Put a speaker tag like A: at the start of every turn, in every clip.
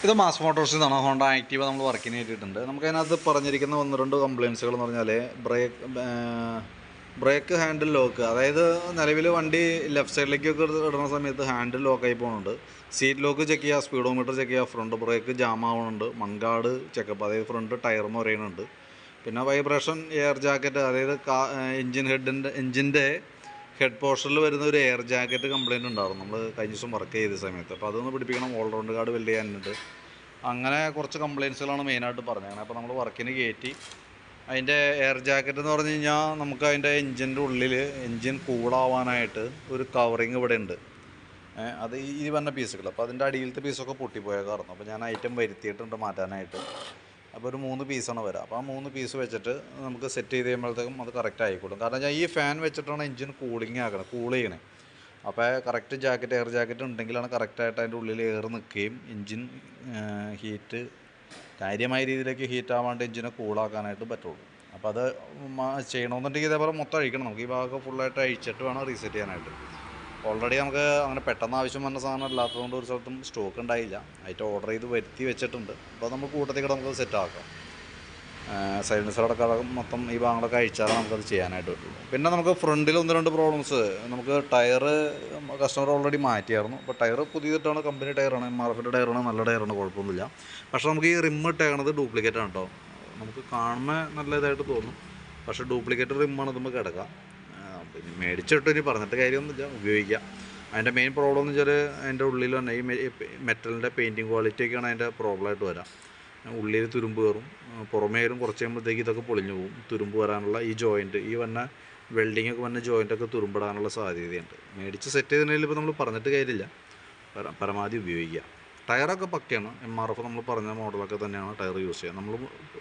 A: ഇത് മാസ് മോട്ടോഴ്സിൽ നിന്നാണ് Honda Activa നമ്മൾ വർക്കിന് വേണ്ടിയിട്ടുണ്ട്. നമുക്കതിനകത്ത് പറഞ്ഞിരിക്കുന്ന 1-2 കംപ്ലയിൻസുകൾ എന്ന് പറഞ്ഞാൽ ബ്രേക്ക് ഹാൻഡിൽ ലോക്ക്, അതായത് നിലവിൽ വണ്ടി ലെഫ്റ്റ് സൈഡിലേക്കൊക്കെ ഇടുന്ന സമയത്ത് ഹാൻഡിൽ ലോക്കായി പോകുന്നുണ്ട്. സീറ്റ് ലോക്ക് ചെക്ക് ചെയ്യുക, സ്പീഡോമീറ്റർ ചെക്ക് ചെയ്യുക, ഫ്രണ്ട് ബ്രേക്ക് ജാം ആവുന്നുണ്ട്, മൺകാട് ചെക്കപ്പ്, അതായത് ഫ്രണ്ട് ടയർമ പറയുന്നുണ്ട്. പിന്നെ വൈബ്രേഷൻ എയർ ജാക്കറ്റ്, അതായത് എഞ്ചിൻ്റെ ഹെഡ് പോർഷനിൽ വരുന്ന ഒരു എയർ ജാക്കറ്റ് കംപ്ലയിൻറ്റ് ഉണ്ടായിരുന്നു നമ്മൾ കഴിഞ്ഞ ദിവസം വർക്ക് ചെയ്ത സമയത്ത്. അപ്പോൾ അതൊന്ന് പിടിപ്പിക്കണം, ഓൾറൗണ്ട് കാർഡ് വെൽഡ് ചെയ്യാനുണ്ട്. അങ്ങനെ കുറച്ച് കംപ്ലയിൻസുകളാണ് മെയിനായിട്ട് പറഞ്ഞത്. അപ്പോൾ നമ്മൾ വർക്കിന് കയറ്റി അതിൻ്റെ എയർ ജാക്കറ്റ് എന്ന് പറഞ്ഞു കഴിഞ്ഞാൽ നമുക്ക് അതിൻ്റെ എഞ്ചിൻ്റെ ഉള്ളിൽ എഞ്ചിൻ കൂളാവാനായിട്ട് ഒരു കവറിങ് ഇവിടെ ഉണ്ട്. അത് ഈ പറഞ്ഞ പീസുകൾ, അപ്പോൾ അതിൻ്റെ അടിയിലത്തെ പീസൊക്കെ പൊട്ടിപ്പോയേക്കായിരുന്നു. അപ്പോൾ ഞാൻ ഐറ്റം വരുത്തിയിട്ടുണ്ട് മാറ്റാനായിട്ട്. അപ്പോൾ ഒരു 3 പീസാണ് വരിക. അപ്പോൾ ആ 3 പീസ് വെച്ചിട്ട് നമുക്ക് സെറ്റ് ചെയ്ത് കഴിയുമ്പോഴത്തേക്കും അത് കറക്റ്റ് ആയിക്കോളും. കാരണം ഞാൻ ഈ ഫാൻ വെച്ചിട്ടാണ് എഞ്ചിൻ കൂളിങ് ആക്കണം, കൂൾ ചെയ്യണേ. അപ്പോൾ കറക്റ്റ് ജാക്കറ്റ്, എയർ ജാക്കറ്റ് ഉണ്ടെങ്കിലാണ് കറക്റ്റായിട്ട് അതിൻ്റെ ഉള്ളിൽ എയർ നിൽക്കുകയും എഞ്ചിൻ ഹീറ്റ് കാര്യമായ രീതിയിലേക്ക് ഹീറ്റ് ആവാണ്ട് എഞ്ചിനെ കൂളാക്കാനായിട്ട് പറ്റുള്ളൂ. അപ്പോൾ അത് ചെയ്യണമെന്നുണ്ടെങ്കിൽ ഇതേപോലെ മൊത്തം അഴിക്കണം. നമുക്ക് ഈ ഭാഗം ഫുള്ളായിട്ട് അഴിച്ചിട്ട് വേണം റീസെറ്റ് ചെയ്യാനായിട്ട്. ഓൾറെഡി നമുക്ക് അങ്ങനെ പെട്ടെന്ന് ആവശ്യം വന്ന സാധനം അല്ലാത്തതുകൊണ്ട് ഒരു സ്ഥലത്തും സ്റ്റോക്ക് ഉണ്ടായില്ല. അതിൻ്റെ ഓർഡർ ചെയ്ത് വരുത്തി വെച്ചിട്ടുണ്ട്. അപ്പോൾ നമുക്ക് കൂട്ടത്തിൽ നമുക്ക് സെറ്റ് ആക്കാം. സൈലൻസറടക്കം മൊത്തം ഈ ഭാഗങ്ങളൊക്കെ അഴിച്ചാലേ നമുക്കത് ചെയ്യാനായിട്ട് പറ്റുള്ളൂ. പിന്നെ നമുക്ക് ഫ്രണ്ടിൽ 1-2 പ്രോബ്ലംസ്. നമുക്ക് ടയറ് കസ്റ്റമർ ഓൾറെഡി മാറ്റിയായിരുന്നു. അപ്പോൾ ടയർ പുതിയതായിട്ടാണ്, കമ്പനി ടയറാണ്, MRFൻ്റെ ടയറാണ്, നല്ല ടയറാണ്, കുഴപ്പമൊന്നുമില്ല. പക്ഷേ നമുക്ക് ഈ റിമ്മ് ഇട്ടേക്കണത് ഡ്യൂപ്ലിക്കേറ്റ് ആണ് കേട്ടോ. നമുക്ക് കാണുമ്പോൾ നല്ല ഇതായിട്ട് തോന്നും, പക്ഷേ ഡ്യൂപ്ലിക്കേറ്റ് റിമ്മാണ് നമുക്ക് കിടക്കാം. പിന്നെ മേടിച്ചിട്ട് ഇനി പറഞ്ഞിട്ട് കാര്യമൊന്നുമില്ല, ഉപയോഗിക്കാം. അതിൻ്റെ മെയിൻ പ്രോബ്ലം എന്ന് വെച്ചാൽ അതിൻ്റെ ഉള്ളിൽ തന്നെ ഈ മെറ്റലിൻ്റെ പെയിൻറ്റിങ് ക്വാളിറ്റിയൊക്കെയാണ് അതിൻ്റെ പ്രോബ്ലമായിട്ട് വരാം. ഉള്ളിൽ തുരുമ്പ് കയറും, പുറമേലും കുറച്ച് കഴിയുമ്പോഴത്തേക്ക് ഇതൊക്കെ പൊളിഞ്ഞു പോകും. തുരുമ്പ് വരാനുള്ള ഈ ജോയിൻറ്റ്, ഈ വന്ന വെൽഡിങ്ങൊക്കെ വന്ന ജോയിൻറ്റൊക്കെ തുരുമ്പിടാനുള്ള സാധ്യതയുണ്ട്. മേടിച്ച് സെറ്റ് ചെയ്തതിൽ ഇപ്പോൾ നമ്മൾ പറഞ്ഞിട്ട് കാര്യമില്ല, പരമാവധി ഉപയോഗിക്കുക. ടയറൊക്കെ പക്കയാണ്. MRF നമ്മൾ പറഞ്ഞ മോഡലൊക്കെ തന്നെയാണ് ടയർ യൂസ് ചെയ്യുക. നമ്മൾ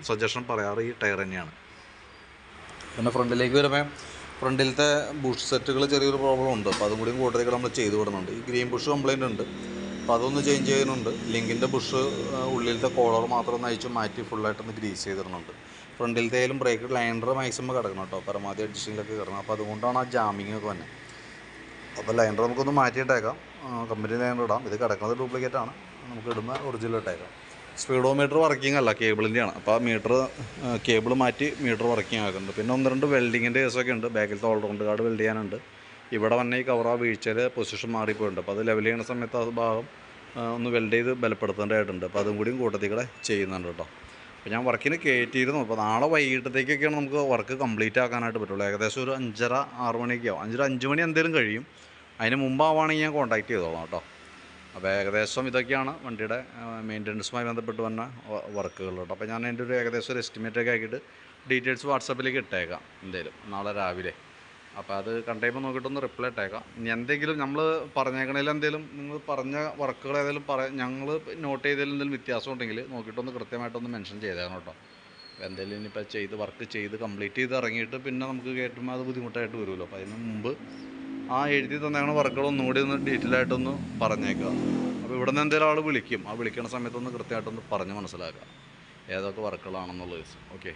A: സജഷൻ പറയാറ് ഈ ടയർ തന്നെയാണ്. പിന്നെ ഫ്രണ്ടിലേക്ക് വരുമ്പോൾ ഫ്രണ്ടിലത്തെ ബുഷ് സെറ്റുകൾ ചെറിയൊരു പ്രോബ്ലം ഉണ്ട്. അപ്പോൾ അതും കൂടി കൂട്ടത്തേക്ക് നമ്മൾ ചെയ്ത് വിടുന്നുണ്ട്. ഈ ഗ്രീൻ ബുഷ് കംപ്ലയിൻ്റ് ഉണ്ട്, അപ്പോൾ അതൊന്ന് ചേഞ്ച് ചെയ്യുന്നുണ്ട്. ലിങ്കിൻ്റെ ബുഷ് ഉള്ളിലത്തെ കോളർ മാത്രം ഒന്ന് അയച്ച് മാറ്റി ഫുള്ളായിട്ടൊന്ന് ഗ്രീസ് ചെയ്തിടുന്നുണ്ട്. ഫ്രണ്ടിലത്തെ ആയാലും ബ്രേക്ക് ലൈനർ മാക്സിമം കിടക്കണം കേട്ടോ, പരമാവധി അഡ്ജസ്റ്റിങ്ങിലൊക്കെ കിടക്കണം. അപ്പോൾ അതുകൊണ്ടാണ് ആ ജാമിങ് ഒക്കെ വന്നത്. അപ്പോൾ ലൈനർ നമുക്കൊന്ന് മാറ്റിയിട്ടേക്കാം, കമ്പനി ലൈനർ ഇടാം. ഇത് കിടക്കുന്നത് ഡ്യൂപ്ലിക്കേറ്റ് ആണ്, നമുക്ക് ഇടുന്ന ഒറിജിനൽ ഇട്ടേക്കാം. സ്പീഡോമീറ്റർ വർക്കിംഗ് അല്ല, കേബിളിൻ്റെയാണ്. അപ്പോൾ ആ കേബിൾ മാറ്റി മീറ്റർ വർക്കിംഗ് ആക്കുന്നുണ്ട്. പിന്നെ 1-2 വെൽഡിങ്ങിൻ്റെ കേസൊക്കെ ഉണ്ട്. ബാക്കിലത്തെ ഓൾറൗണ്ട് കാർഡ് വെൽഡ് ചെയ്യാനുണ്ട്. ഇവിടെ വന്ന ഈ കവർ വീഴ്ചയിൽ പൊസിഷൻ മാറിപ്പോയിട്ടുണ്ട്. അപ്പോൾ അത് ലെവൽ ചെയ്യുന്ന സമയത്ത് ആ ഭാഗം ഒന്ന് വെൽഡ് ചെയ്ത് ബലപ്പെടുത്തേണ്ടതായിട്ടുണ്ട്. അപ്പോൾ അതും കൂടിയും കൂട്ടത്തിൽ കൂടെ ചെയ്യുന്നുണ്ട് കേട്ടോ. അപ്പോൾ ഞാൻ വർക്കിന് കയറ്റിയിരുന്നു. അപ്പോൾ നാളെ വൈകിട്ടത്തേക്കൊക്കെയാണ് നമുക്ക് വർക്ക് കംപ്ലീറ്റ് ആക്കാനായിട്ട് പറ്റുള്ളൂ. ഏകദേശം ഒരു 5:30-6 മണിയൊക്കെ ആവും. 5 മണി എന്തെങ്കിലും കഴിയും. അതിന് മുമ്പാവുകയാണെങ്കിൽ ഞാൻ കോൺടാക്ട് ചെയ്തോളാം കേട്ടോ. അപ്പോൾ ഏകദേശം ഇതൊക്കെയാണ് വണ്ടിയുടെ മെയിൻ്റനൻസുമായി ബന്ധപ്പെട്ട് വന്ന വർക്കുകൾ കേട്ടോ. അപ്പോൾ ഞാൻ എൻ്റെ ഒരു ഏകദേശം ഒരു എസ്റ്റിമേറ്റൊക്കെ ആക്കിയിട്ട് ഡീറ്റെയിൽസ് വാട്സാപ്പിലേക്ക് ഇട്ടേക്കാം എന്തായാലും നാളെ രാവിലെ. അപ്പോൾ അത് കണ്ടുകഴിയുമ്പോൾ നോക്കിയിട്ടൊന്ന് റിപ്ലൈ ഇട്ടേക്കാം. ഇനി എന്തെങ്കിലും നമ്മൾ പറഞ്ഞേക്കണതിൽ എന്തെങ്കിലും നിങ്ങൾ പറഞ്ഞ വർക്കുകൾ ഏതെങ്കിലും ഞങ്ങൾ നോട്ട് ചെയ്തതിൽ എന്തെങ്കിലും വ്യത്യാസം ഉണ്ടെങ്കിൽ നോക്കിയിട്ടൊന്ന് കൃത്യമായിട്ടൊന്ന് മെൻഷൻ ചെയ്തേക്കണം കേട്ടോ. എന്തെങ്കിലും ഇനിയിപ്പോൾ വർക്ക് ചെയ്ത് കംപ്ലീറ്റ് ചെയ്ത് ഇറങ്ങിയിട്ട് പിന്നെ നമുക്ക് കയറ്റുമ്പോൾ അത് ബുദ്ധിമുട്ടായിട്ട് വരുമല്ലോ. അപ്പോൾ അതിന് മുമ്പ് ആ എഴുതി തന്നേക്കണ വർക്കുകൾ ഒന്നുകൂടി ഒന്ന് ഡീറ്റെയിൽ ആയിട്ടൊന്ന് പറഞ്ഞേക്കുക. അപ്പോൾ ഇവിടെ നിന്ന് എന്തെങ്കിലും ആൾ വിളിക്കും, ആ വിളിക്കുന്ന സമയത്തൊന്ന് കൃത്യമായിട്ടൊന്ന് പറഞ്ഞ് മനസ്സിലാക്കുക ഏതൊക്കെ വർക്കുകളാണെന്നുള്ളത്. ഓക്കെ.